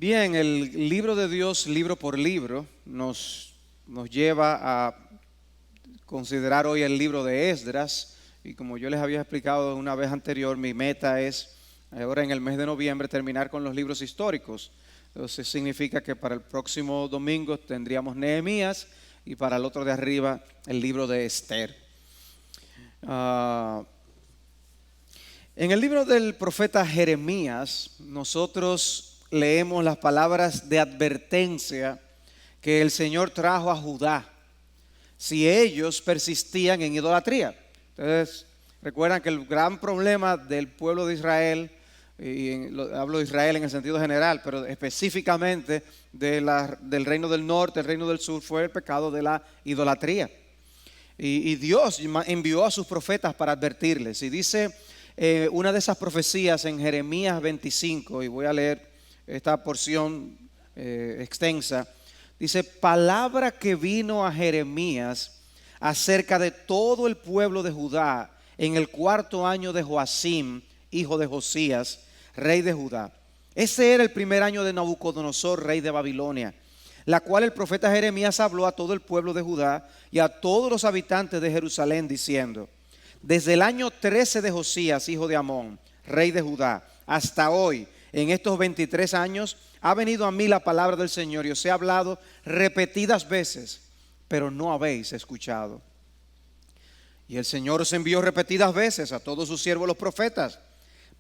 Bien, el libro de Dios, libro por libro, nos lleva a considerar hoy el libro de Esdras. Y como yo les había explicado una vez anterior, mi meta es ahora en el mes de noviembre terminar con los libros históricos. Entonces significa que para el próximo domingo tendríamos Nehemías y para el otro de arriba el libro de Esther. En el libro del profeta Jeremías nosotros leemos las palabras de advertencia que el Señor trajo a Judá si ellos persistían en idolatría. Entonces, recuerdan que el gran problema del pueblo de Israel, hablo de Israel en el sentido general, pero específicamente del reino del norte, el reino del sur, fue el pecado de la idolatría. Y Dios envió a sus profetas para advertirles. Y dice una de esas profecías en Jeremías 25, y voy a leer esta porción extensa. Dice: palabra que vino a Jeremías acerca de todo el pueblo de Judá en el 4.º año de Joacim, hijo de Josías, rey de Judá. Ese era el primer año de Nabucodonosor, rey de Babilonia, la cual el profeta Jeremías habló a todo el pueblo de Judá y a todos los habitantes de Jerusalén, diciendo: desde el año 13 de Josías, hijo de Amón, rey de Judá, hasta hoy, en estos 23 años, ha venido a mí la palabra del Señor y os he hablado repetidas veces, pero no habéis escuchado. Y el Señor os envió repetidas veces a todos sus siervos los profetas,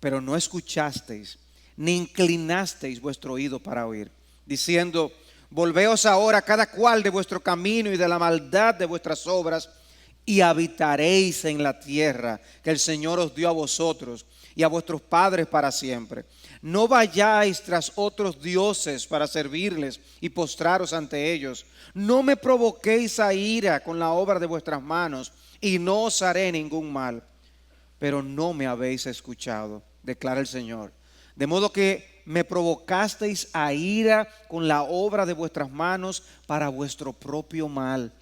pero no escuchasteis, ni inclinasteis vuestro oído para oír, diciendo: volveos ahora cada cual de vuestro camino y de la maldad de vuestras obras, y habitaréis en la tierra que el Señor os dio a vosotros y a vuestros padres para siempre. No vayáis tras otros dioses para servirles y postraros ante ellos. No me provoquéis a ira con la obra de vuestras manos, y no os haré ningún mal. Pero no me habéis escuchado, declara el Señor. De modo que me provocasteis a ira con la obra de vuestras manos para vuestro propio mal.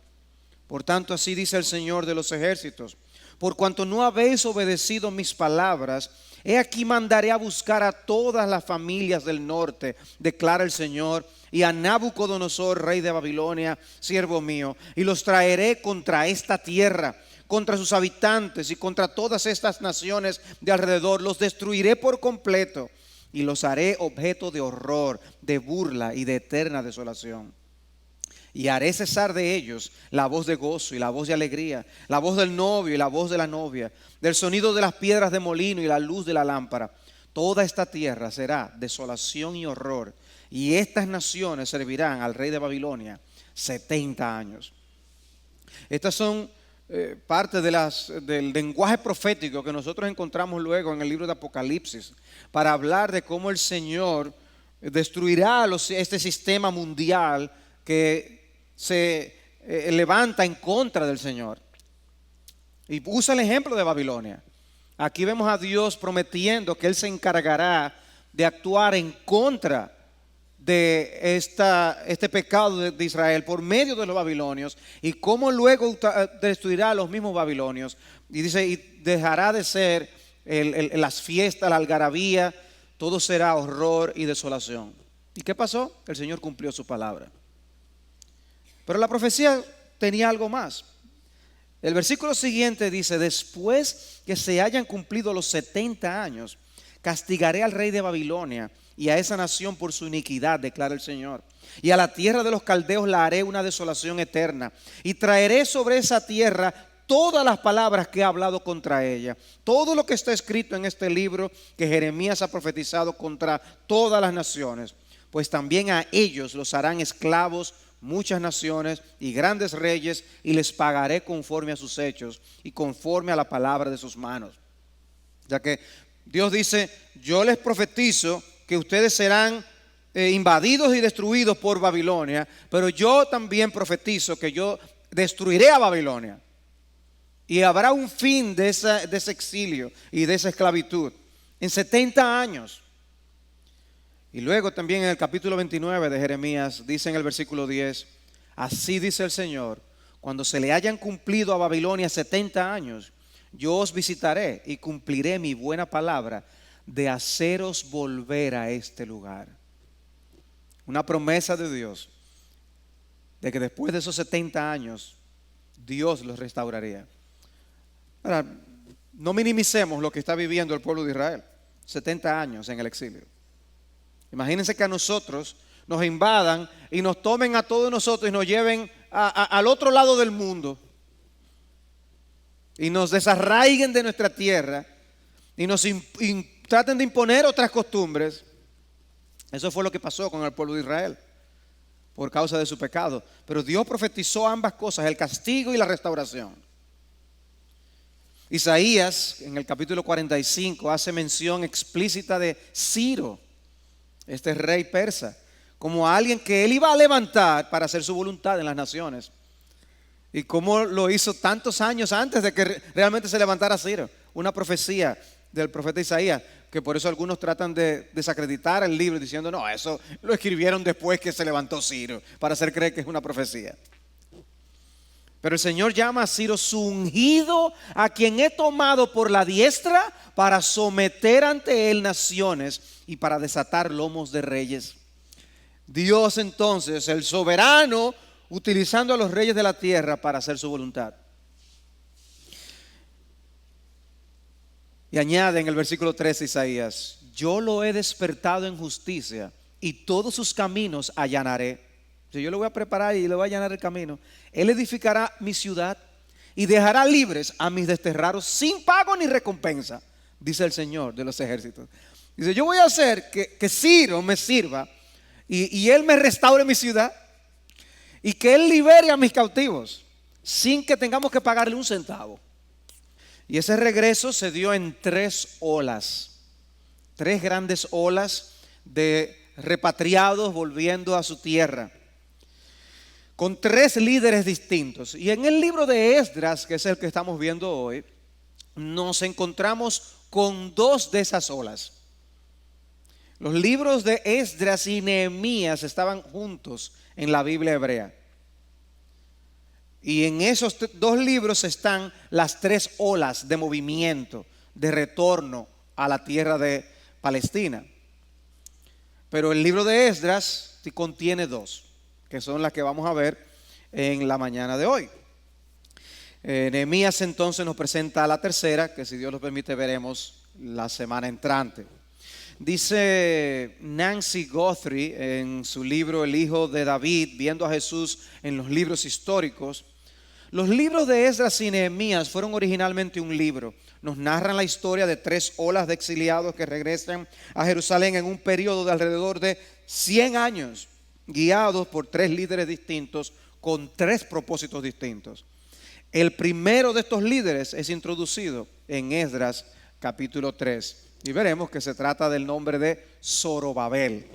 Por tanto, así dice el Señor de los ejércitos: por cuanto no habéis obedecido mis palabras, he aquí mandaré a buscar a todas las familias del norte, declara el Señor, y a Nabucodonosor, rey de Babilonia, siervo mío, y los traeré contra esta tierra, contra sus habitantes y contra todas estas naciones de alrededor. Los destruiré por completo y los haré objeto de horror, de burla y de eterna desolación. Y haré cesar de ellos la voz de gozo y la voz de alegría, la voz del novio y la voz de la novia, del sonido de las piedras de molino y la luz de la lámpara. Toda esta tierra será desolación y horror, y estas naciones servirán al rey de Babilonia 70 años. Estas son parte del lenguaje profético que nosotros encontramos luego en el libro de Apocalipsis, para hablar de cómo el Señor destruirá este sistema mundial que se levanta en contra del Señor. Y usa el ejemplo de Babilonia. Aquí vemos a Dios prometiendo que Él se encargará de actuar en contra de este pecado de Israel por medio de los babilonios, y cómo luego destruirá a los mismos babilonios. Y dice: y dejará de ser las fiestas, la algarabía, todo será horror y desolación. ¿Y qué pasó? El Señor cumplió su palabra. Pero la profecía tenía algo más. El versículo siguiente dice: después que se hayan cumplido los 70 años, castigaré al rey de Babilonia y a esa nación por su iniquidad, declara el Señor. Y a la tierra de los caldeos la haré una desolación eterna. Y traeré sobre esa tierra todas las palabras que he hablado contra ella. Todo lo que está escrito en este libro que Jeremías ha profetizado contra todas las naciones. Pues también a ellos los harán esclavos muchas naciones y grandes reyes, y les pagaré conforme a sus hechos y conforme a la palabra de sus manos. Ya que Dios dice: yo les profetizo que ustedes serán invadidos y destruidos por Babilonia, pero yo también profetizo que yo destruiré a Babilonia y habrá un fin de ese exilio y de esa esclavitud en 70 años. Y luego también en el capítulo 29 de Jeremías dice en el versículo 10: así dice el Señor, cuando se le hayan cumplido a Babilonia 70 años, yo os visitaré y cumpliré mi buena palabra de haceros volver a este lugar. una promesa de Dios de que después de esos 70 años Dios los restauraría. Ahora, no minimicemos lo que está viviendo el pueblo de Israel, 70 años en el exilio. Imagínense que a nosotros nos invadan y nos tomen a todos nosotros y nos lleven al otro lado del mundo y nos desarraiguen de nuestra tierra y nos traten de imponer otras costumbres. Eso fue lo que pasó con el pueblo de Israel por causa de su pecado. Pero Dios profetizó ambas cosas, el castigo y la restauración. Isaías en el capítulo 45 hace mención explícita de Ciro, este rey persa, como alguien que él iba a levantar para hacer su voluntad en las naciones. Y cómo lo hizo tantos años antes de que realmente se levantara Ciro. Una profecía del profeta Isaías, que por eso algunos tratan de desacreditar el libro diciendo, no, eso lo escribieron después que se levantó Ciro, para hacer creer que es una profecía. Pero el Señor llama a Ciro su ungido, a quien he tomado por la diestra para someter ante él naciones y para desatar lomos de reyes. Dios entonces, el soberano, utilizando a los reyes de la tierra para hacer su voluntad. Y añade en el versículo 13 Isaías, yo lo he despertado en justicia y todos sus caminos allanaré. Yo lo voy a preparar y le voy a allanar el camino. Él edificará mi ciudad y dejará libres a mis desterrados sin pago ni recompensa, dice el Señor de los ejércitos. Dice, yo voy a hacer que Ciro me sirva y él me restaure mi ciudad y que él libere a mis cautivos sin que tengamos que pagarle un centavo. Y ese regreso se dio en 3 olas, 3 grandes olas de repatriados volviendo a su tierra, con 3 líderes distintos. Y en el libro de Esdras, que es el que estamos viendo hoy, nos encontramos con 2 de esas olas. Los libros de Esdras y Nehemías estaban juntos en la Biblia hebrea. Y en esos 2 libros están las 3 olas de movimiento, de retorno a la tierra de Palestina. Pero el libro de Esdras sí contiene 2, que son las que vamos a ver en la mañana de hoy. Nehemías entonces nos presenta la tercera, que si Dios lo permite veremos la semana entrante. Dice Nancy Guthrie en su libro El Hijo de David, viendo a Jesús en los libros históricos, los libros de Esdras y Nehemías fueron originalmente un libro. Nos narran la historia de 3 olas de exiliados que regresan a Jerusalén en un periodo de alrededor de 100 años, guiados por 3 líderes distintos con 3 propósitos distintos. El primero de estos líderes es introducido en Esdras capítulo 3 y veremos que se trata del nombre de Zorobabel.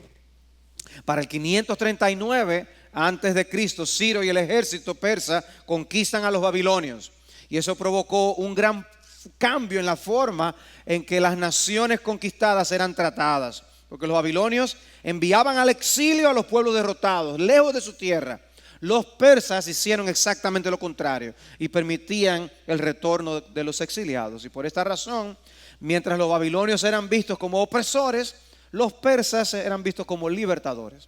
Para el 539 antes de Cristo, Ciro y el ejército persa conquistan a los babilonios y eso provocó un gran cambio en la forma en que las naciones conquistadas eran tratadas, porque los babilonios enviaban al exilio a los pueblos derrotados, lejos de su tierra. Los persas hicieron exactamente lo contrario y permitían el retorno de los exiliados. Y por esta razón, mientras los babilonios eran vistos como opresores, los persas eran vistos como libertadores.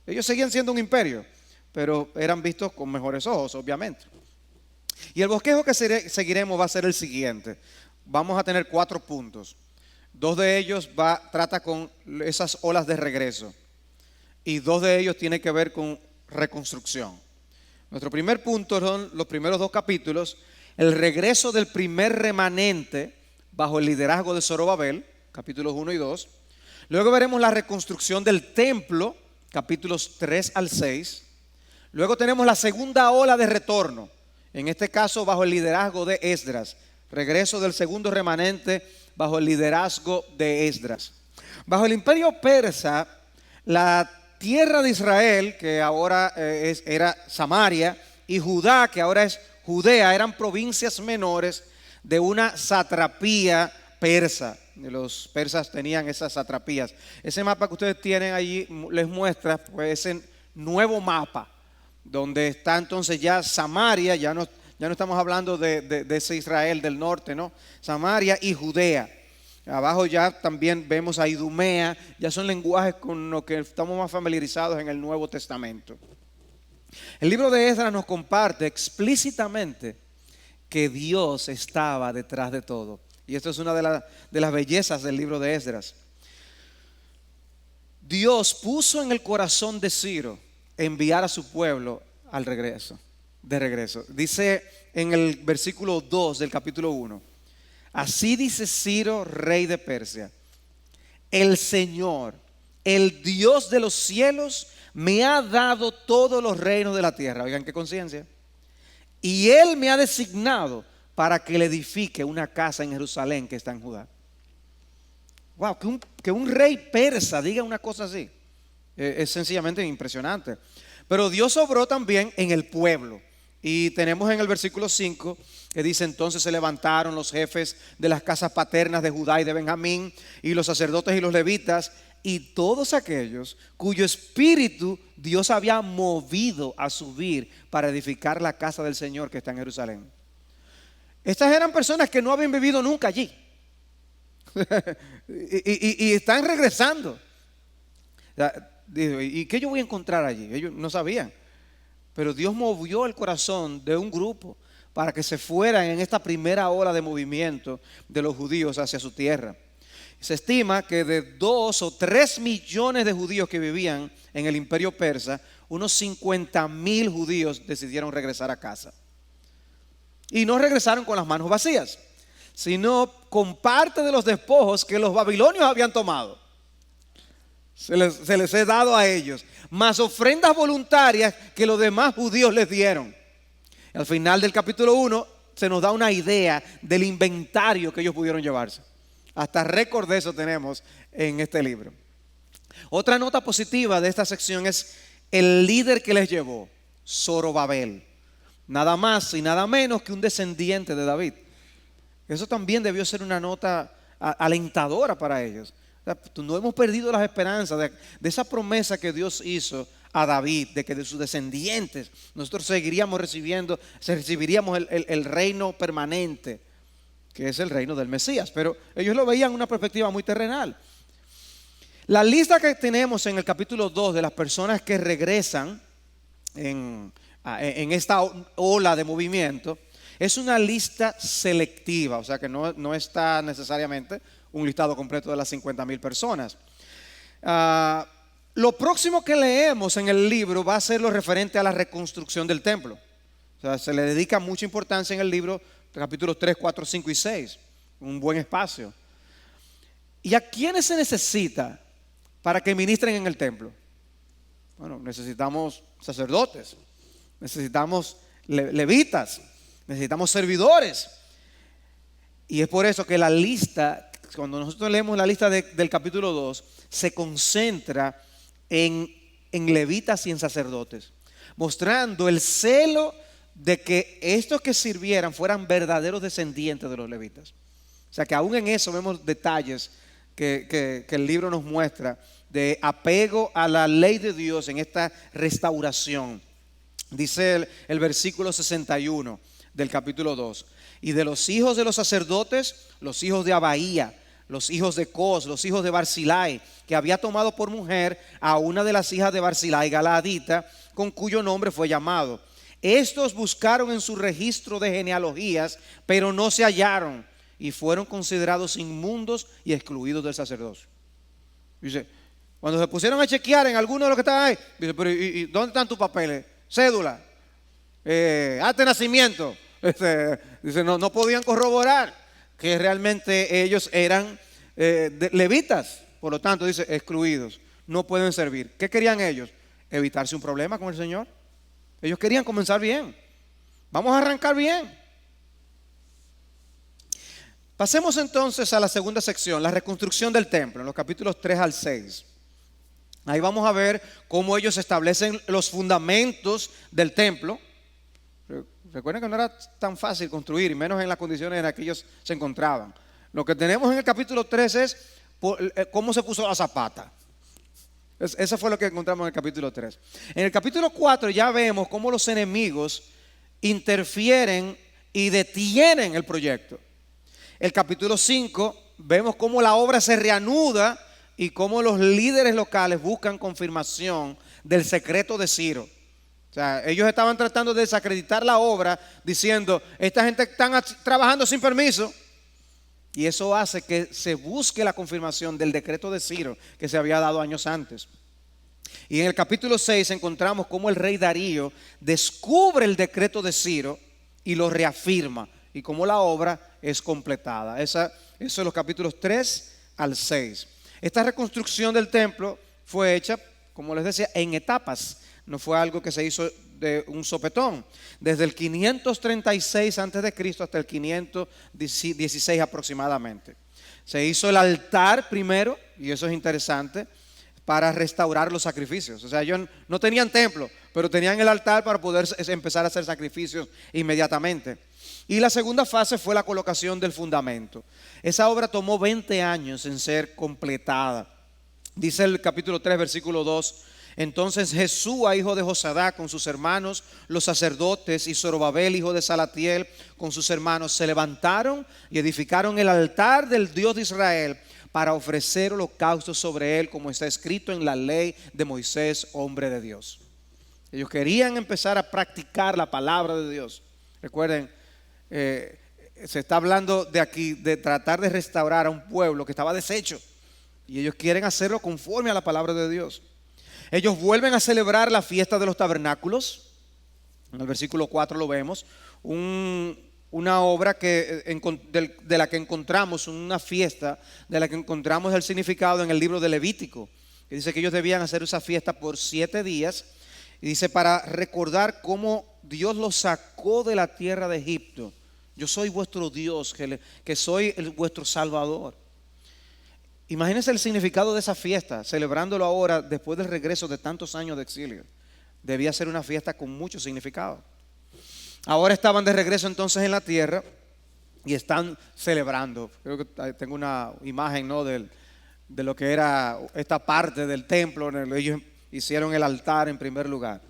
Ellos seguían siendo un imperio, pero eran vistos con mejores ojos, obviamente. Y el bosquejo que seguiremos va a ser el siguiente. Vamos a tener 4 puntos. 2 de ellos trata con esas olas de regreso y 2 de ellos tiene que ver con reconstrucción. Nuestro primer punto son los primeros 2 capítulos, el regreso del primer remanente bajo el liderazgo de Zorobabel, capítulos 1 y 2. Luego veremos la reconstrucción del templo, capítulos 3 al 6. Luego tenemos la segunda ola de retorno, en este caso bajo el liderazgo de Esdras, regreso del segundo remanente bajo el liderazgo de Esdras. Bajo el imperio persa, la tierra de Israel, que ahora era Samaria, y Judá, que ahora es Judea, eran provincias menores de una satrapía persa. Los persas tenían esas satrapías. Ese mapa que ustedes tienen allí les muestra pues, ese nuevo mapa, donde está entonces ya Samaria, ya no estamos hablando de ese Israel del norte, ¿no? Samaria y Judea. Abajo ya también vemos a Idumea, ya son lenguajes con los que estamos más familiarizados en el Nuevo Testamento. El libro de Esdras nos comparte explícitamente que Dios estaba detrás de todo. Y esto es una de las bellezas del libro de Esdras. Dios puso en el corazón de Ciro enviar a su pueblo de regreso. Dice en el versículo 2 del capítulo 1. Así dice Ciro, rey de Persia: el Señor, el Dios de los cielos, me ha dado todos los reinos de la tierra. Oigan qué conciencia. Y Él me ha designado para que le edifique una casa en Jerusalén que está en Judá. Wow, que un rey persa diga una cosa así es sencillamente impresionante. Pero Dios obró también en el pueblo. Y tenemos en el versículo 5 que dice: entonces se levantaron los jefes de las casas paternas de Judá y de Benjamín, y los sacerdotes y los levitas, y todos aquellos cuyo espíritu Dios había movido a subir para edificar la casa del Señor que está en Jerusalén. Estas eran personas que no habían vivido nunca allí. y están regresando. ¿Y qué yo voy a encontrar allí? Ellos no sabían. Pero Dios movió el corazón de un grupo para que se fueran en esta primera ola de movimiento de los judíos hacia su tierra. Se estima que de 2 o 3 millones de judíos que vivían en el imperio persa, unos 50,000 judíos decidieron regresar a casa. Y no regresaron con las manos vacías, sino con parte de los despojos que los babilonios habían tomado. Se les he dado a ellos, más ofrendas voluntarias que los demás judíos les dieron. Al final del capítulo 1 se nos da una idea del inventario que ellos pudieron llevarse. Hasta récord de eso tenemos en este libro. Otra nota positiva de esta sección es el líder que les llevó, Zorobabel. Nada más y nada menos que un descendiente de David. Eso también debió ser una nota alentadora para ellos. No hemos perdido las esperanzas de esa promesa que Dios hizo a David, de que de sus descendientes nosotros recibiríamos el reino permanente, que es el reino del Mesías. Pero ellos lo veían en una perspectiva muy terrenal. La lista que tenemos en el capítulo 2 de las personas que regresan en esta ola de movimiento es una lista selectiva, o sea que no está necesariamente un listado completo de las 50,000 personas. Lo próximo que leemos en el libro va a ser lo referente a la reconstrucción del templo. O sea, se le dedica mucha importancia en el libro, capítulos 3, 4, 5 y 6. Un buen espacio. ¿Y a quiénes se necesita para que ministren en el templo? Bueno, necesitamos sacerdotes, necesitamos levitas, necesitamos servidores. Y es por eso que la lista, cuando nosotros leemos la lista del capítulo 2, se concentra en levitas y en sacerdotes, mostrando el celo de que estos que sirvieran fueran verdaderos descendientes de los levitas. O sea que aún en eso vemos detalles que el libro nos muestra de apego a la ley de Dios en esta restauración. Dice el versículo 61 del capítulo 2: y de los hijos de los sacerdotes, los hijos de Abaía, los hijos de Cos, los hijos de Barzilai, que había tomado por mujer a una de las hijas de Barzilai, Galaadita, con cuyo nombre fue llamado. Estos buscaron en su registro de genealogías, pero no se hallaron, y fueron considerados inmundos y excluidos del sacerdocio. Dice, cuando se pusieron a chequear en alguno de los que estaban ahí, dice, pero ¿y dónde están tus papeles? Cédula, acta de nacimiento. Dice, no podían corroborar que realmente ellos eran levitas. Por lo tanto, dice, excluidos, no pueden servir. ¿Qué querían ellos? Evitarse un problema con el Señor. Ellos querían comenzar bien. Vamos a arrancar bien. Pasemos entonces a la segunda sección, la reconstrucción del templo, en los capítulos 3 al 6. Ahí vamos a ver cómo ellos establecen los fundamentos del templo. Recuerden que no era tan fácil construir, y menos en las condiciones en las que ellos se encontraban. Lo que tenemos en el capítulo 3 es cómo se puso la zapata. Eso fue lo que encontramos en el capítulo 3. En el capítulo 4 ya vemos cómo los enemigos interfieren y detienen el proyecto. El capítulo 5 vemos cómo la obra se reanuda y cómo los líderes locales buscan confirmación del secreto de Ciro. O sea, ellos estaban tratando de desacreditar la obra diciendo, esta gente está trabajando sin permiso. Y eso hace que se busque la confirmación del decreto de Ciro que se había dado años antes. Y en el capítulo 6 encontramos cómo el rey Darío descubre el decreto de Ciro y lo reafirma, y cómo la obra es completada. Eso es los capítulos 3 al 6. Esta reconstrucción del templo fue hecha, como les decía, en etapas. No fue algo que se hizo de un sopetón. Desde el 536 a.C. hasta el 516 aproximadamente. Se hizo el altar primero, y eso es interesante, para restaurar los sacrificios. O sea, ellos no tenían templo, pero tenían el altar para poder empezar a hacer sacrificios inmediatamente. Y la segunda fase fue la colocación del fundamento. Esa obra tomó 20 años en ser completada. Dice el capítulo 3, versículo 2: entonces Jesúa, hijo de Josadá, con sus hermanos, los sacerdotes, y Zorobabel, hijo de Salatiel, con sus hermanos, se levantaron y edificaron el altar del Dios de Israel para ofrecer holocaustos sobre él, como está escrito en la ley de Moisés, hombre de Dios. Ellos querían empezar a practicar la palabra de Dios. Recuerden, se está hablando de aquí, de tratar de restaurar a un pueblo que estaba deshecho, y ellos quieren hacerlo conforme a la palabra de Dios. Ellos vuelven a celebrar la fiesta de los tabernáculos. En el versículo 4 lo vemos. Una obra de la que encontramos, una fiesta de la que encontramos el significado en el libro de Levítico, que dice que ellos debían hacer esa fiesta por 7 días, y dice, para recordar cómo Dios los sacó de la tierra de Egipto. Yo soy vuestro Dios, que soy vuestro Salvador. Imagínense el significado de esa fiesta, celebrándolo ahora después del regreso de tantos años de exilio. Debía ser una fiesta con mucho significado. Ahora estaban de regreso entonces en la tierra y están celebrando. Creo que tengo una imagen, ¿no?, de lo que era esta parte del templo. Ellos hicieron el altar en primer lugar.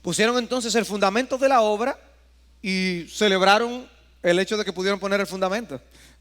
Pusieron entonces el fundamento de la obra y celebraron el hecho de que pudieron poner el fundamento.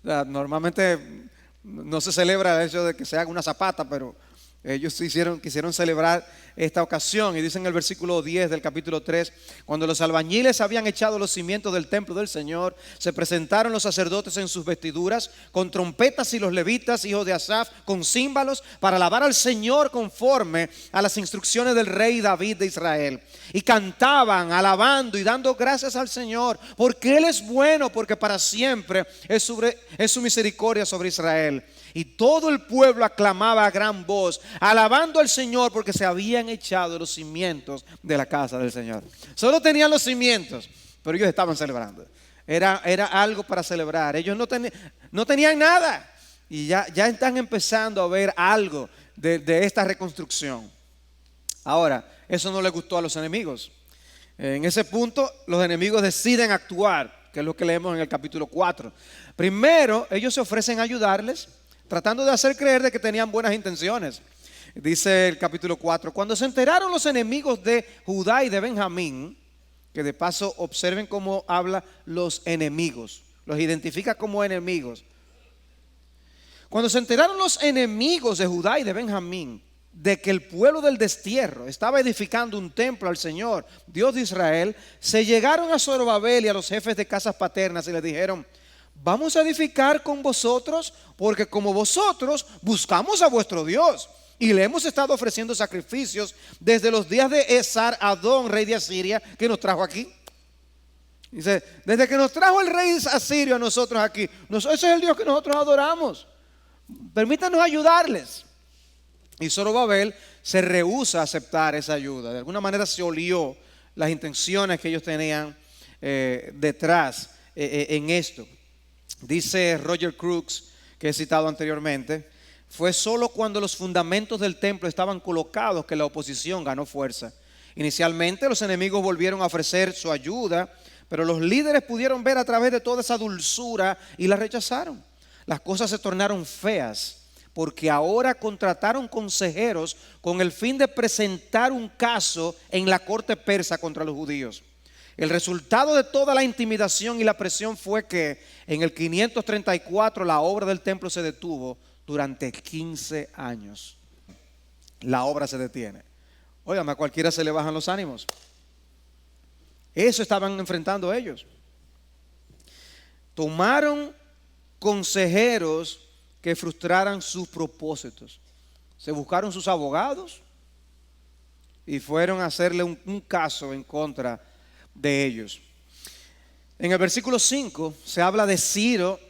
O sea, normalmente no se celebra el hecho de que se haga una zapata, pero ellos quisieron celebrar esta ocasión. Y dice en el versículo 10 del capítulo 3: cuando los albañiles habían echado los cimientos del templo del Señor, se presentaron los sacerdotes en sus vestiduras, con trompetas, y los levitas, hijos de Asaf, con címbalos, para alabar al Señor conforme a las instrucciones del rey David de Israel. Y cantaban, alabando y dando gracias al Señor, porque Él es bueno, porque para siempre es su misericordia sobre Israel. Y todo el pueblo aclamaba a gran voz, alabando al Señor, porque se habían echado los cimientos de la casa del Señor. Solo tenían los cimientos, pero ellos estaban celebrando. Era algo para celebrar. Ellos no tenían nada, y ya están empezando a ver algo de esta reconstrucción. Ahora, eso no le gustó a los enemigos. En ese punto, los enemigos deciden actuar, que es lo que leemos en el capítulo 4. Primero, ellos se ofrecen a ayudarles, tratando de hacer creer de que tenían buenas intenciones. Dice el capítulo 4: cuando se enteraron los enemigos de Judá y de Benjamín, que de paso observen cómo habla los enemigos, los identifica como enemigos. Cuando se enteraron los enemigos de Judá y de Benjamín de que el pueblo del destierro estaba edificando un templo al Señor, Dios de Israel, se llegaron a Zorobabel y a los jefes de casas paternas y les dijeron: vamos a edificar con vosotros, porque como vosotros buscamos a vuestro Dios y le hemos estado ofreciendo sacrificios desde los días de Esar-Adón, rey de Asiria, que nos trajo aquí. Dice, desde que nos trajo el rey asirio a nosotros aquí, ese es el Dios que nosotros adoramos. Permítanos ayudarles. Y Zorobabel se rehúsa a aceptar esa ayuda. De alguna manera se olió las intenciones que ellos tenían detrás en esto. Dice Roger Crooks, que he citado anteriormente: fue solo cuando los fundamentos del templo estaban colocados que la oposición ganó fuerza. Inicialmente los enemigos volvieron a ofrecer su ayuda, pero los líderes pudieron ver a través de toda esa dulzura y la rechazaron. Las cosas se tornaron feas, porque ahora contrataron consejeros con el fin de presentar un caso en la corte persa contra los judíos. El resultado de toda la intimidación y la presión fue que en el 534 la obra del templo se detuvo durante 15 años. La obra se detiene. Óigame, a cualquiera se le bajan los ánimos. Eso estaban enfrentando ellos. Tomaron consejeros que frustraran sus propósitos. Se buscaron sus abogados y fueron a hacerle un caso en contra de ellos. En el versículo 5 se habla de Ciro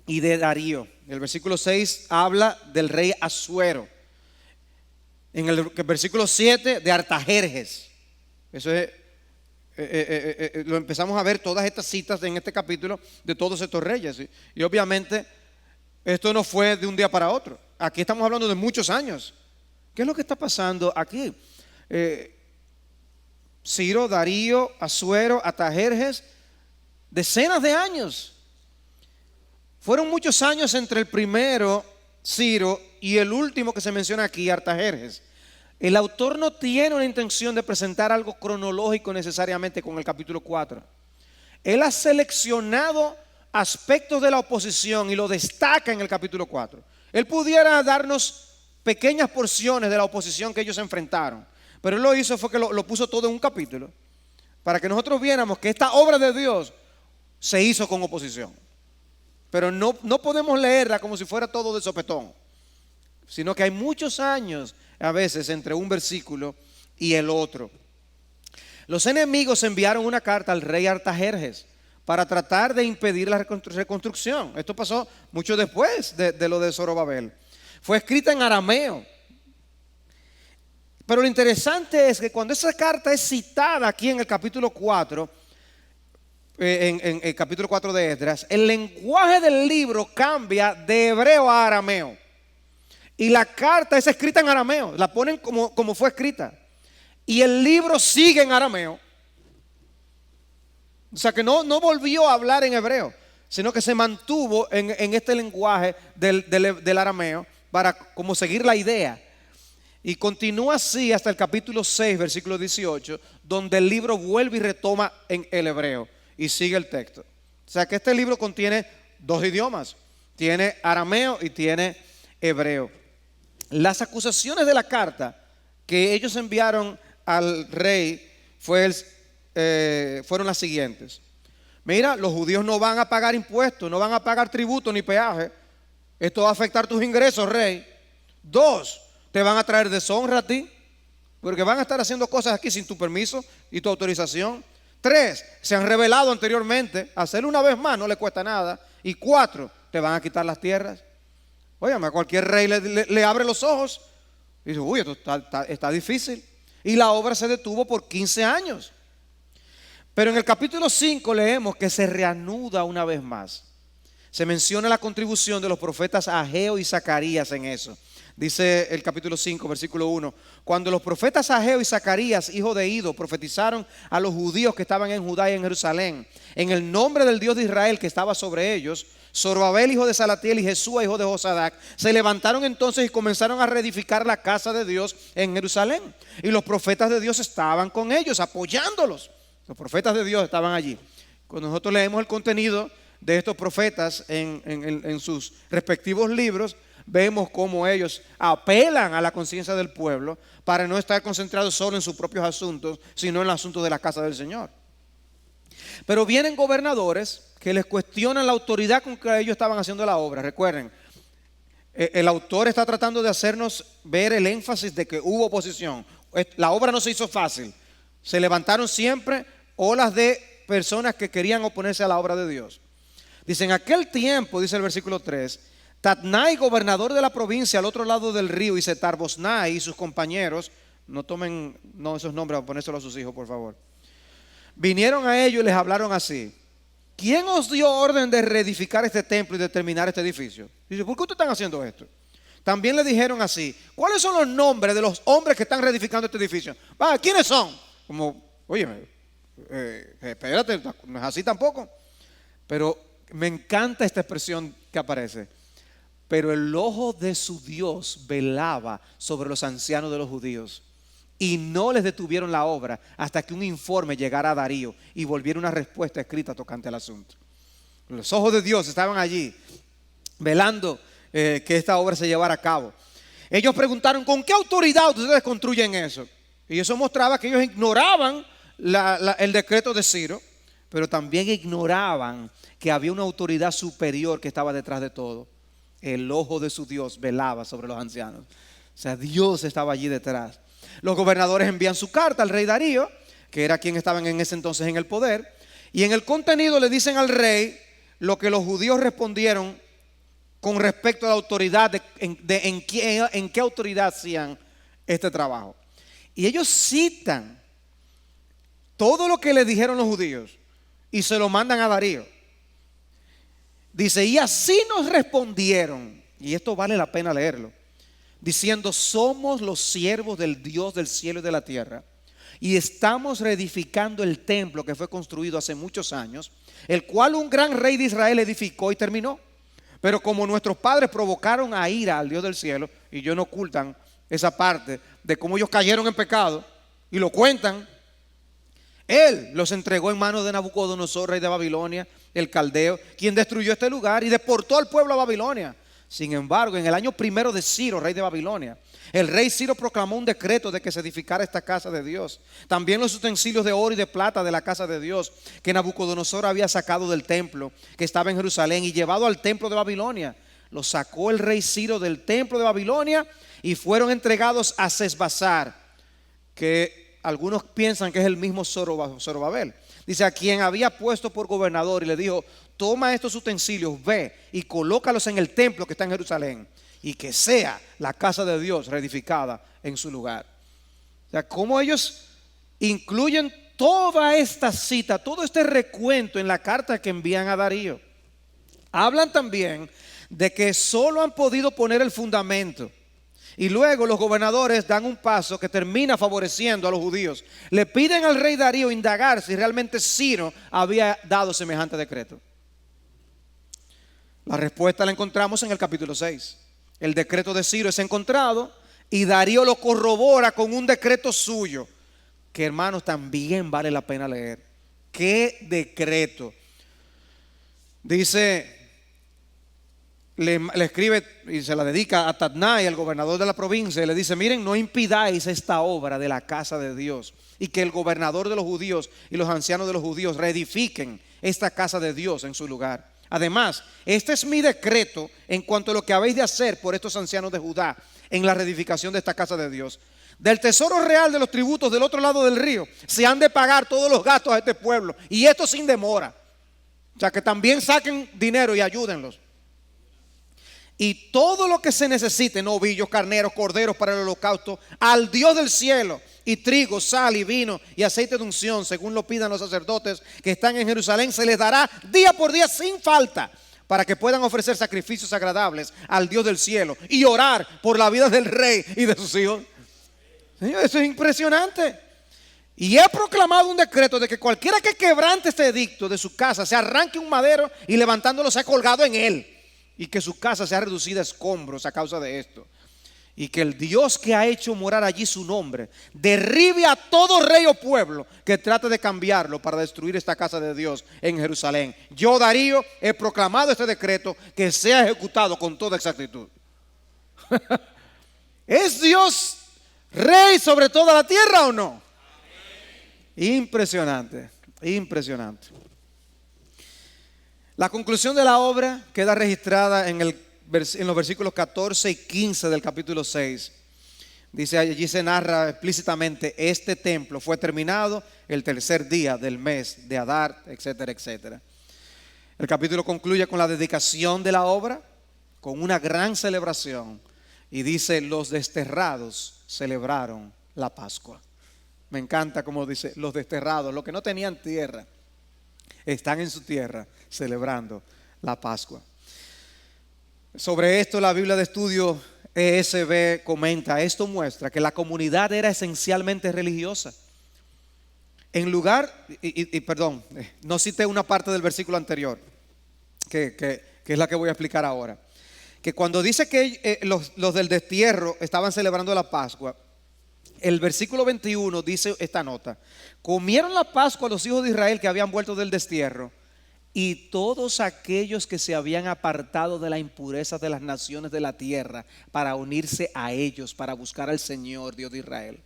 y de Darío. En el versículo 6 habla del rey Asuero. En el versículo 7 de Artajerjes. Eso es, lo empezamos a ver todas estas citas en este capítulo de todos estos reyes. Y obviamente esto no fue de un día para otro. Aquí estamos hablando de muchos años. ¿Qué es lo que está pasando aquí? Ciro, Darío, Asuero, Artajerjes, decenas de años. Fueron muchos años entre el primero, Ciro, y el último que se menciona aquí, Artajerjes. El autor no tiene una intención de presentar algo cronológico necesariamente con el capítulo 4. Él ha seleccionado aspectos de la oposición y lo destaca en el capítulo 4. Él pudiera darnos pequeñas porciones de la oposición que ellos enfrentaron, pero él lo hizo fue que lo puso todo en un capítulo para que nosotros viéramos que esta obra de Dios se hizo con oposición. Pero no podemos leerla como si fuera todo de sopetón, sino que hay muchos años a veces entre un versículo y el otro. Los enemigos enviaron una carta al rey Artajerjes para tratar de impedir la reconstrucción. Esto pasó mucho después de lo de Zorobabel. Fue escrita en arameo. Pero lo interesante es que cuando esa carta es citada aquí en el capítulo 4, en el capítulo 4 de Esdras, el lenguaje del libro cambia de hebreo a arameo. Y la carta es escrita en arameo, la ponen como fue escrita. Y el libro sigue en arameo. O sea que no volvió a hablar en hebreo, sino que se mantuvo en este lenguaje del arameo para como seguir la idea. Y continúa así hasta el capítulo 6, versículo 18, donde el libro vuelve y retoma en el hebreo y sigue el texto. O sea que este libro contiene dos idiomas, tiene arameo y tiene hebreo. Las acusaciones de la carta que ellos enviaron al rey fueron las siguientes. Mira, los judíos no van a pagar impuestos, no van a pagar tributo ni peaje. Esto va a afectar tus ingresos, rey. 2, te van a traer deshonra a ti, porque van a estar haciendo cosas aquí sin tu permiso y tu autorización. 3, se han revelado anteriormente. Hacerlo una vez más no le cuesta nada. Y 4, te van a quitar las tierras. Óyame, a cualquier rey le abre los ojos y dice, uy, esto está difícil. Y la obra se detuvo por 15 años. Pero en el capítulo 5 leemos que se reanuda una vez más. Se menciona la contribución de los profetas Ageo y Zacarías en eso. Dice el capítulo 5, versículo 1. Cuando los profetas Ageo y Zacarías, hijo de Ido, profetizaron a los judíos que estaban en Judá y en Jerusalén, en el nombre del Dios de Israel que estaba sobre ellos, Zorobabel, hijo de Salatiel, y Jesúa, hijo de Josadac, se levantaron entonces y comenzaron a reedificar la casa de Dios en Jerusalén. Y los profetas de Dios estaban con ellos, apoyándolos. Los profetas de Dios estaban allí. Cuando nosotros leemos el contenido de estos profetas en sus respectivos libros, vemos cómo ellos apelan a la conciencia del pueblo para no estar concentrados solo en sus propios asuntos, sino en el asunto de la casa del Señor. Pero vienen gobernadores que les cuestionan la autoridad con que ellos estaban haciendo la obra. Recuerden, el autor está tratando de hacernos ver el énfasis de que hubo oposición. La obra no se hizo fácil. Se levantaron siempre olas de personas que querían oponerse a la obra de Dios. Dice, en aquel tiempo, dice el versículo 3, Tatnai, gobernador de la provincia al otro lado del río, y Setar-Bosnai y sus compañeros, no tomen esos nombres, a ponérselos a sus hijos, por favor. Vinieron a ellos y les hablaron así. ¿Quién os dio orden de reedificar este templo y de terminar este edificio? Dice, ¿por qué ustedes están haciendo esto? También le dijeron así, ¿cuáles son los nombres de los hombres que están reedificando este edificio? ¿Quiénes son? Como, oye, espérate, no es así tampoco. Pero me encanta esta expresión que aparece. Pero el ojo de su Dios velaba sobre los ancianos de los judíos y no les detuvieron la obra hasta que un informe llegara a Darío y volviera una respuesta escrita tocante al asunto. Los ojos de Dios estaban allí velando que esta obra se llevara a cabo. Ellos preguntaron: ¿con qué autoridad ustedes construyen eso? Y eso mostraba que ellos ignoraban el decreto de Ciro, pero también ignoraban que había una autoridad superior que estaba detrás de todo. El ojo de su Dios velaba sobre los ancianos. O sea, Dios estaba allí detrás. Los gobernadores envían su carta al rey Darío, que era quien estaban en ese entonces en el poder, y en el contenido le dicen al rey lo que los judíos respondieron con respecto a la autoridad, en qué autoridad hacían este trabajo. Y ellos citan todo lo que le dijeron los judíos y se lo mandan a Darío. Dice: y así nos respondieron, y esto vale la pena leerlo, diciendo: somos los siervos del Dios del cielo y de la tierra, y estamos reedificando el templo que fue construido hace muchos años, el cual un gran rey de Israel edificó y terminó. Pero como nuestros padres provocaron a ira al Dios del cielo, y ellos no ocultan esa parte de cómo ellos cayeron en pecado, y lo cuentan, Él los entregó en manos de Nabucodonosor, rey de Babilonia, el caldeo, quien destruyó este lugar y deportó al pueblo a Babilonia. Sin embargo, en el año primero de Ciro, rey de Babilonia, el rey Ciro proclamó un decreto de que se edificara esta casa de Dios. También los utensilios de oro y de plata de la casa de Dios que Nabucodonosor había sacado del templo que estaba en Jerusalén y llevado al templo de Babilonia. Los sacó el rey Ciro del templo de Babilonia y fueron entregados a Sesbazar, que algunos piensan que es el mismo Zorobabel. Dice: a quien había puesto por gobernador, y le dijo: toma estos utensilios, ve y colócalos en el templo que está en Jerusalén, y que sea la casa de Dios reedificada en su lugar. O sea, cómo ellos incluyen toda esta cita, todo este recuento en la carta que envían a Darío. Hablan también de que solo han podido poner el fundamento, y luego los gobernadores dan un paso que termina favoreciendo a los judíos. Le piden al rey Darío indagar si realmente Ciro había dado semejante decreto. La respuesta la encontramos en el capítulo 6. El decreto de Ciro es encontrado y Darío lo corrobora con un decreto suyo, que, hermanos, también vale la pena leer. ¿Qué decreto? Dice, le escribe y se la dedica a Tatnai, el gobernador de la provincia, y le dice: miren, no impidáis esta obra de la casa de Dios, y que el gobernador de los judíos y los ancianos de los judíos reedifiquen esta casa de Dios en su lugar. Además, este es mi decreto en cuanto a lo que habéis de hacer por estos ancianos de Judá en la reedificación de esta casa de Dios. Del tesoro real de los tributos del otro lado del río se han de pagar todos los gastos a este pueblo, y esto sin demora. O sea, que también saquen dinero y ayúdenlos. Y todo lo que se necesite, novillos, carneros, corderos para el holocausto, al Dios del cielo, y trigo, sal y vino y aceite de unción, según lo pidan los sacerdotes que están en Jerusalén, se les dará día por día sin falta, para que puedan ofrecer sacrificios agradables al Dios del cielo y orar por la vida del rey y de sus hijos. Señor, eso es impresionante. Y he proclamado un decreto de que cualquiera que quebrante este edicto de su casa se arranque un madero y levantándolo sea colgado en él, y que su casa sea reducida a escombros a causa de esto. Y que el Dios que ha hecho morar allí su nombre derribe a todo rey o pueblo que trate de cambiarlo para destruir esta casa de Dios en Jerusalén. Yo, Darío, he proclamado este decreto, que sea ejecutado con toda exactitud. ¿Es Dios rey sobre toda la tierra o no? Impresionante, impresionante. La conclusión de la obra queda registrada en los versículos 14 y 15 del capítulo 6. Dice, allí se narra explícitamente: este templo fue terminado el tercer día del mes de Adar, etcétera, etcétera. El capítulo concluye con la dedicación de la obra, con una gran celebración, y dice: los desterrados celebraron la Pascua. Me encanta como dice: los desterrados, los que no tenían tierra, están en su tierra celebrando la Pascua. Sobre esto la Biblia de Estudio ESV comenta: esto muestra que la comunidad era esencialmente religiosa. En lugar, perdón, no cité una parte del versículo anterior, que es la que voy a explicar ahora. Que cuando dice que los del destierro estaban celebrando la Pascua, El versículo 21 dice esta nota: comieron la Pascua los hijos de Israel que habían vuelto del destierro, y todos aquellos que se habían apartado de la impureza de las naciones de la tierra para unirse a ellos, para buscar al Señor Dios de Israel.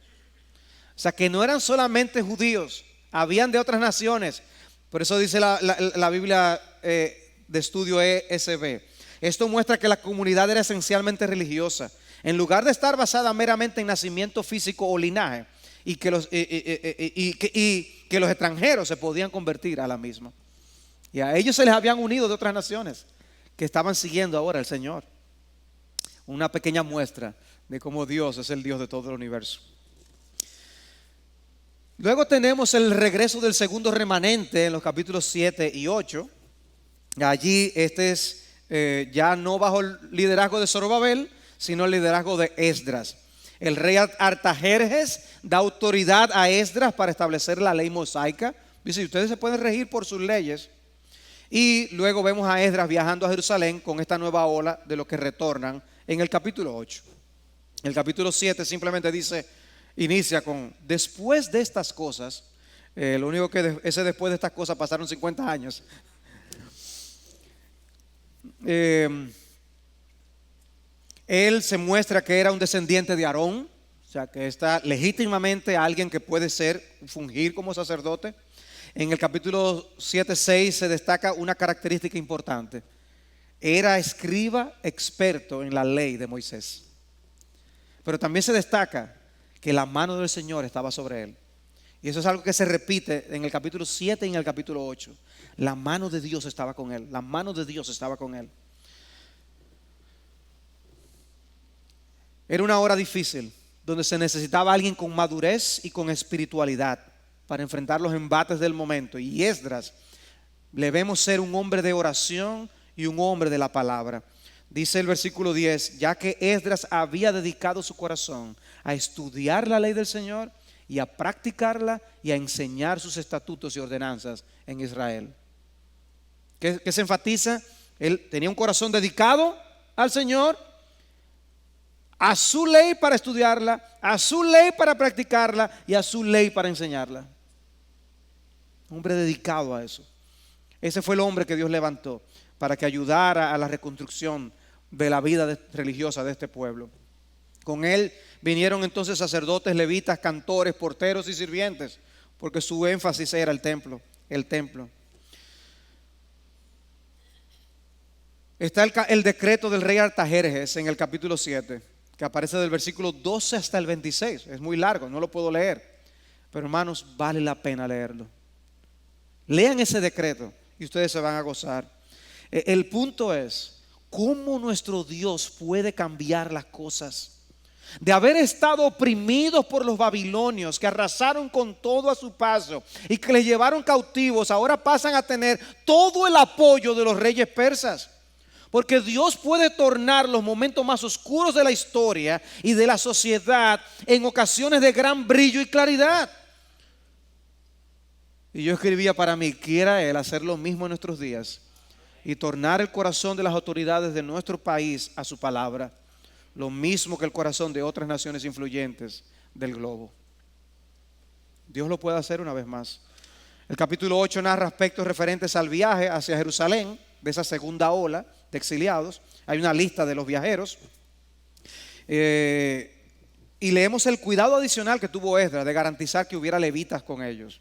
O sea, que no eran solamente judíos, habían de otras naciones. Por eso dice la Biblia de estudio ESV. Esto muestra que la comunidad era esencialmente religiosa, en lugar de estar basada meramente en nacimiento físico o linaje, y que los extranjeros se podían convertir a la misma. Y a ellos se les habían unido de otras naciones que estaban siguiendo ahora al Señor. Una pequeña muestra de cómo Dios es el Dios de todo el universo. Luego tenemos el regreso del segundo remanente en los capítulos 7 y 8. Allí este es ya no bajo el liderazgo de Zorobabel, sino el liderazgo de Esdras. El rey Artajerjes da autoridad a Esdras para establecer la ley mosaica. Dice: ustedes se pueden regir por sus leyes. Y luego vemos a Esdras viajando a Jerusalén con esta nueva ola de los que retornan en el capítulo 8. El capítulo 7 simplemente dice, inicia con: después de estas cosas. Lo único que después de estas cosas pasaron 50 años. Él se muestra que era un descendiente de Aarón, o sea que está legítimamente alguien que puede fungir como sacerdote. En el capítulo 7-6 se destaca una característica importante: era escriba experto en la ley de Moisés. Pero también se destaca que la mano del Señor estaba sobre él. Y eso es algo que se repite en el capítulo 7 y en el capítulo 8. La mano de Dios estaba con él. La mano de Dios estaba con él. Era una hora difícil, donde se necesitaba alguien con madurez y con espiritualidad para enfrentar los embates del momento. Y Esdras le vemos ser un hombre de oración y un hombre de la palabra. Dice el versículo 10: ya que Esdras había dedicado su corazón a estudiar la ley del Señor y a practicarla y a enseñar sus estatutos y ordenanzas en Israel. ¿Qué se enfatiza? Él tenía un corazón dedicado al Señor, a su ley para estudiarla, a su ley para practicarla y a su ley para enseñarla. Un hombre dedicado a eso. Ese fue el hombre que Dios levantó para que ayudara a la reconstrucción de la vida religiosa de este pueblo. Con él vinieron entonces sacerdotes, levitas, cantores, porteros y sirvientes, porque su énfasis era el templo. Está el decreto del rey Artajerjes en el capítulo 7, que aparece del versículo 12 hasta el 26. Es muy largo, no lo puedo leer, pero hermanos, vale la pena leerlo. Lean ese decreto y ustedes se van a gozar. El punto es cómo nuestro Dios puede cambiar las cosas. De haber estado oprimidos por los babilonios, que arrasaron con todo a su paso y que les llevaron cautivos, ahora pasan a tener todo el apoyo de los reyes persas. Porque Dios puede tornar los momentos más oscuros de la historia y de la sociedad en ocasiones de gran brillo y claridad. Y yo escribía para mí: quiera Él hacer lo mismo en nuestros días y tornar el corazón de las autoridades de nuestro país a su palabra, lo mismo que el corazón de otras naciones influyentes del globo. Dios lo puede hacer una vez más. El capítulo 8 narra aspectos referentes al viaje hacia Jerusalén, de esa segunda ola de exiliados. Hay una lista de los viajeros. Y leemos el cuidado adicional que tuvo Esdras de garantizar que hubiera levitas con ellos.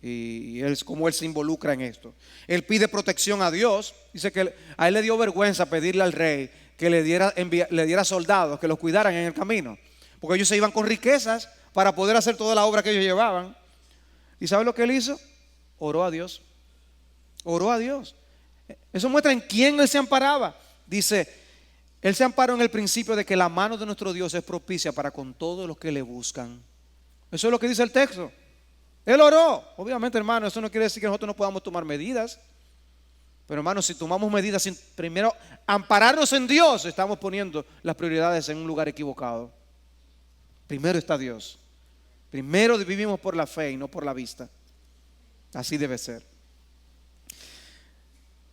Y cómo él se involucra en esto. Él pide protección a Dios. Dice que a él le dio vergüenza pedirle al rey que le diera soldados que los cuidaran en el camino, porque ellos se iban con riquezas para poder hacer toda la obra que ellos llevaban. ¿Y sabe lo que él hizo? Oró a Dios. Oró a Dios. Eso muestra en quién él se amparaba. Dice: él se amparó en el principio de que la mano de nuestro Dios es propicia para con todos los que le buscan. Eso es lo que dice el texto. Él oró. Obviamente, hermano, eso no quiere decir que nosotros no podamos tomar medidas. Pero hermano, si tomamos medidas sin primero ampararnos en Dios, estamos poniendo las prioridades en un lugar equivocado. Primero está Dios. Primero vivimos por la fe y no por la vista. Así debe ser.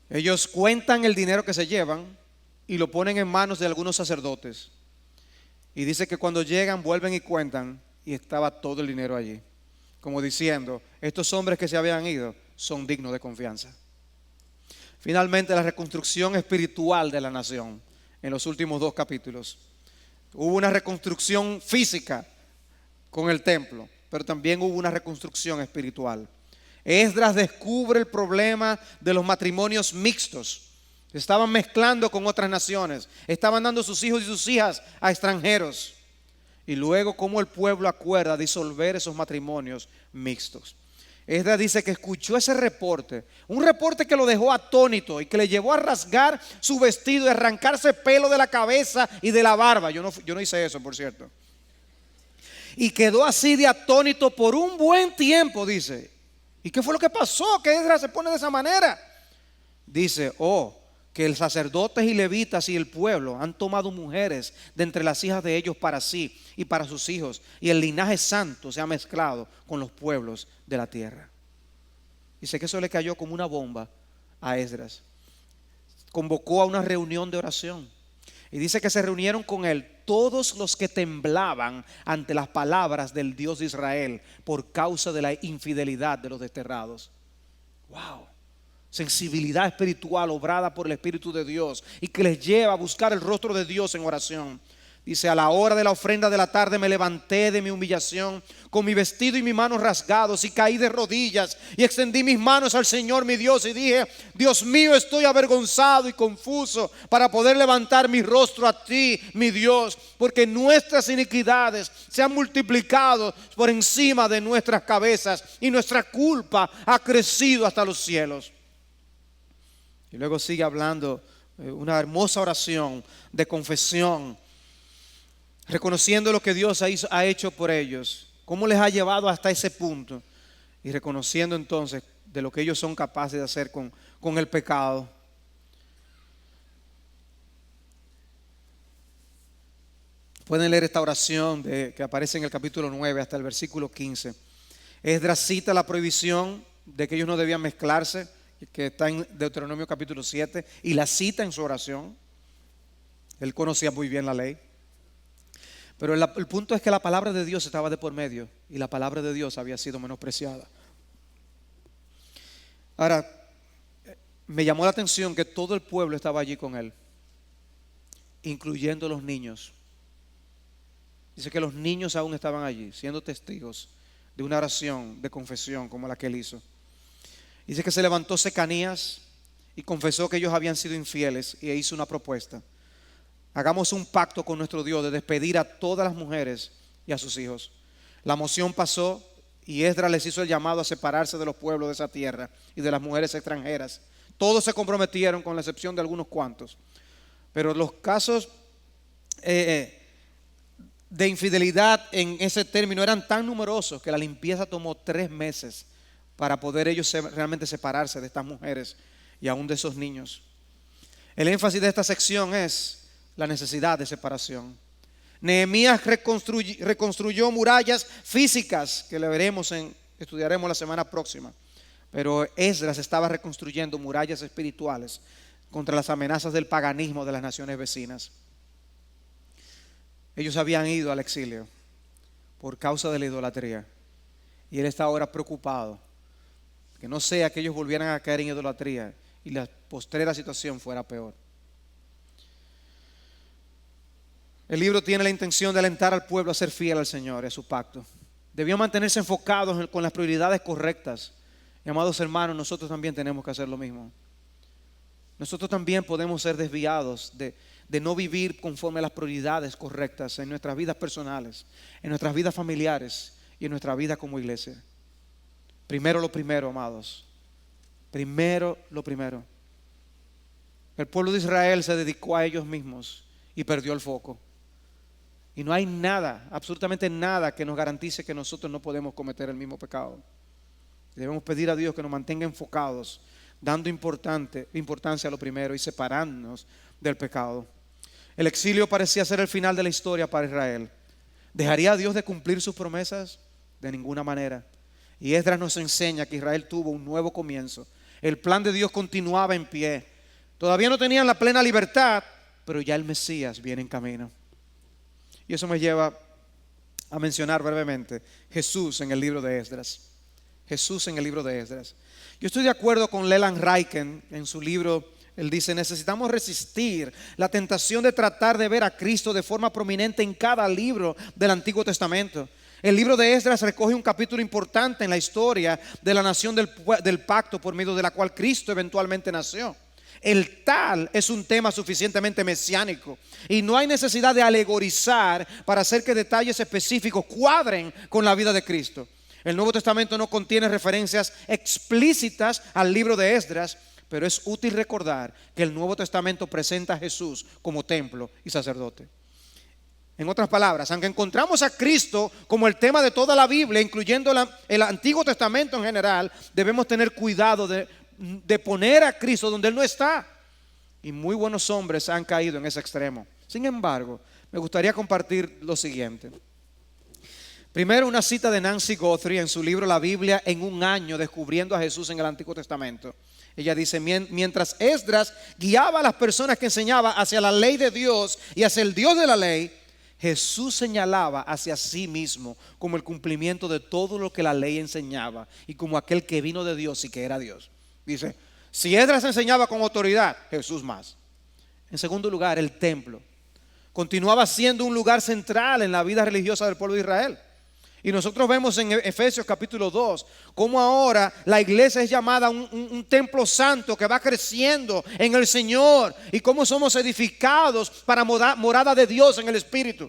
Ellos cuentan el dinero que se llevan y lo ponen en manos de algunos sacerdotes. Y dice que cuando llegan vuelven y cuentan. y estaba todo el dinero allí. Como diciendo, estos hombres que se habían ido son dignos de confianza. Finalmente, la reconstrucción espiritual de la nación en los últimos 2 capítulos. Hubo una reconstrucción física con el templo, pero también hubo una reconstrucción espiritual. Esdras descubre el problema de los matrimonios mixtos. Se estaban mezclando con otras naciones, estaban dando sus hijos y sus hijas a extranjeros. Y luego cómo el pueblo acuerda disolver esos matrimonios mixtos. Esdras dice que escuchó ese reporte, un reporte que lo dejó atónito y que le llevó a rasgar su vestido y arrancarse pelo de la cabeza y de la barba. Yo no hice eso, por cierto. Y quedó así de atónito por un buen tiempo, dice. ¿Y qué fue lo que pasó? Que Esdras se pone de esa manera. Dice, que el sacerdotes y levitas y el pueblo han tomado mujeres de entre las hijas de ellos para sí y para sus hijos, y el linaje santo se ha mezclado con los pueblos de la tierra. Dice que eso le cayó como una bomba a Esdras. Convocó a una reunión de oración y dice que se reunieron con él todos los que temblaban ante las palabras del Dios de Israel por causa de la infidelidad de los desterrados. Wow. Sensibilidad espiritual obrada por el Espíritu de Dios y que les lleva a buscar el rostro de Dios en oración. Dice, a la hora de la ofrenda de la tarde me levanté de mi humillación con mi vestido y mis manos rasgados y caí de rodillas y extendí mis manos al Señor mi Dios y dije, Dios mío, estoy avergonzado y confuso para poder levantar mi rostro a ti, mi Dios, porque nuestras iniquidades se han multiplicado por encima de nuestras cabezas y nuestra culpa ha crecido hasta los cielos. Y luego sigue hablando una hermosa oración de confesión, reconociendo lo que Dios ha hecho por ellos, cómo les ha llevado hasta ese punto, y reconociendo entonces de lo que ellos son capaces de hacer con el pecado. Pueden leer esta oración que aparece en el capítulo 9 hasta el versículo 15. Esdras cita la prohibición de que ellos no debían mezclarse, que está en Deuteronomio capítulo 7, y la cita en su oración. Él conocía muy bien la ley. Pero el punto es que la palabra de Dios estaba de por medio y la palabra de Dios había sido menospreciada. Ahora, me llamó la atención que todo el pueblo estaba allí con él, incluyendo los niños. Dice que los niños aún estaban allí, siendo testigos de una oración de confesión como la que él hizo. Dice que se levantó Secanías y confesó que ellos habían sido infieles y hizo una propuesta. Hagamos un pacto con nuestro Dios de despedir a todas las mujeres y a sus hijos. La moción pasó y Esdras les hizo el llamado a separarse de los pueblos de esa tierra y de las mujeres extranjeras. Todos se comprometieron con la excepción de algunos cuantos. Pero los casos de infidelidad en ese término eran tan numerosos que la limpieza tomó 3 meses para poder ellos realmente separarse de estas mujeres y aún de esos niños. El énfasis de esta sección es la necesidad de separación. Nehemías reconstruyó murallas físicas que le estudiaremos la semana próxima. Pero Esdras estaba reconstruyendo murallas espirituales contra las amenazas del paganismo de las naciones vecinas. Ellos habían ido al exilio por causa de la idolatría y él está ahora preocupado que no sea que ellos volvieran a caer en idolatría y la postrera situación fuera peor. El libro tiene la intención de alentar al pueblo a ser fiel al Señor y a su pacto. Debió mantenerse enfocados con las prioridades correctas. Y, amados hermanos, nosotros también tenemos que hacer lo mismo. Nosotros también podemos ser desviados de no vivir conforme a las prioridades correctas en nuestras vidas personales, en nuestras vidas familiares y en nuestra vida como iglesia. Primero lo primero, amados. Primero lo primero. El pueblo de Israel se dedicó a ellos mismos y perdió el foco. Y no hay nada, absolutamente nada que nos garantice que nosotros no podemos cometer el mismo pecado. Debemos pedir a Dios que nos mantenga enfocados, dando importancia a lo primero y separándonos del pecado. El exilio parecía ser el final de la historia para Israel. ¿Dejaría a Dios de cumplir sus promesas? De ninguna manera. Y Esdras nos enseña que Israel tuvo un nuevo comienzo. El plan de Dios continuaba en pie. Todavía no tenían la plena libertad, pero ya el Mesías viene en camino. Y eso me lleva a mencionar brevemente Jesús en el libro de Esdras. Jesús en el libro de Esdras. Yo estoy de acuerdo con Leland Ryken en su libro. Él dice: necesitamos resistir la tentación de tratar de ver a Cristo de forma prominente en cada libro del Antiguo Testamento. El libro de Esdras recoge un capítulo importante en la historia de la nación del pacto por medio de la cual Cristo eventualmente nació. El tal es un tema suficientemente mesiánico y no hay necesidad de alegorizar para hacer que detalles específicos cuadren con la vida de Cristo. El Nuevo Testamento no contiene referencias explícitas al libro de Esdras, pero es útil recordar que el Nuevo Testamento presenta a Jesús como templo y sacerdote. En otras palabras, aunque encontramos a Cristo como el tema de toda la Biblia, incluyendo el Antiguo Testamento en general, debemos tener cuidado de poner a Cristo donde Él no está. Y muy buenos hombres han caído en ese extremo. Sin embargo, me gustaría compartir lo siguiente. Primero, una cita de Nancy Guthrie en su libro La Biblia en un año, descubriendo a Jesús en el Antiguo Testamento. Ella dice: mientras Esdras guiaba a las personas que enseñaba hacia la ley de Dios y hacia el Dios de la ley, Jesús señalaba hacia sí mismo como el cumplimiento de todo lo que la ley enseñaba y como aquel que vino de Dios y que era Dios. Dice: si Esdras enseñaba con autoridad, Jesús más. En segundo lugar, el templo continuaba siendo un lugar central en la vida religiosa del pueblo de Israel. Y nosotros vemos en Efesios capítulo 2 cómo ahora la iglesia es llamada un templo santo que va creciendo en el Señor, y cómo somos edificados para morada de Dios en el Espíritu.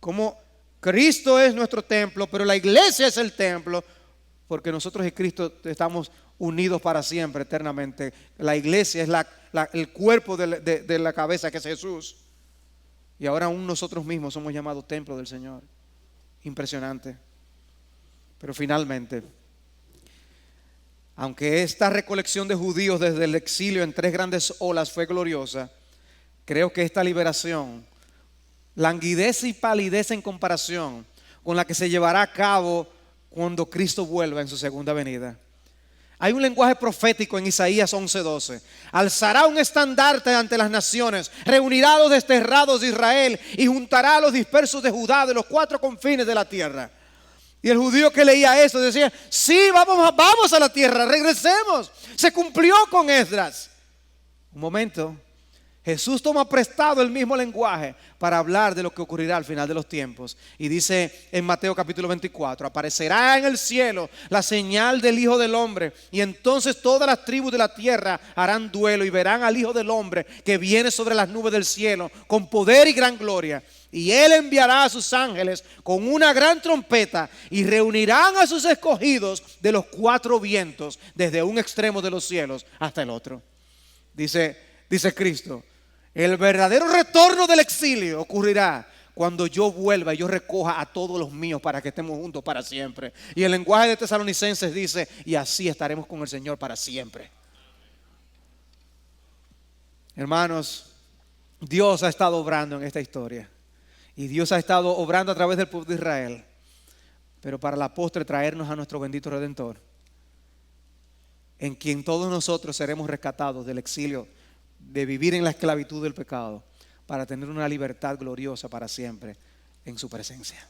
Como Cristo es nuestro templo, pero la iglesia es el templo, porque nosotros y Cristo estamos unidos para siempre, eternamente. La iglesia es el cuerpo de la cabeza, que es Jesús. Y ahora aún nosotros mismos somos llamados templo del Señor. Impresionante. Pero finalmente, aunque esta recolección de judíos desde el exilio en 3 grandes olas fue gloriosa, creo que esta liberación languidece y palidece en comparación con la que se llevará a cabo cuando Cristo vuelva en su segunda venida. Hay un lenguaje profético en Isaías 11:12. Alzará un estandarte ante las naciones, reunirá a los desterrados de Israel y juntará a los dispersos de Judá de los 4 confines de la tierra. Y el judío que leía esto decía: sí, vamos a la tierra, regresemos. Se cumplió con Esdras. Un momento. Jesús toma prestado el mismo lenguaje para hablar de lo que ocurrirá al final de los tiempos. Y dice en Mateo capítulo 24: aparecerá en el cielo la señal del Hijo del Hombre, y entonces todas las tribus de la tierra harán duelo y verán al Hijo del Hombre que viene sobre las nubes del cielo con poder y gran gloria. Y Él enviará a sus ángeles con una gran trompeta y reunirán a sus escogidos de los 4 vientos, desde un extremo de los cielos hasta el otro. Dice Cristo: el verdadero retorno del exilio ocurrirá cuando yo vuelva y yo recoja a todos los míos para que estemos juntos para siempre. Y el lenguaje de Tesalonicenses dice: y así estaremos con el Señor para siempre. Hermanos, Dios ha estado obrando en esta historia. Y Dios ha estado obrando a través del pueblo de Israel. Pero para la postre traernos a nuestro bendito Redentor, en quien todos nosotros seremos rescatados del exilio, de vivir en la esclavitud del pecado, para tener una libertad gloriosa para siempre en su presencia.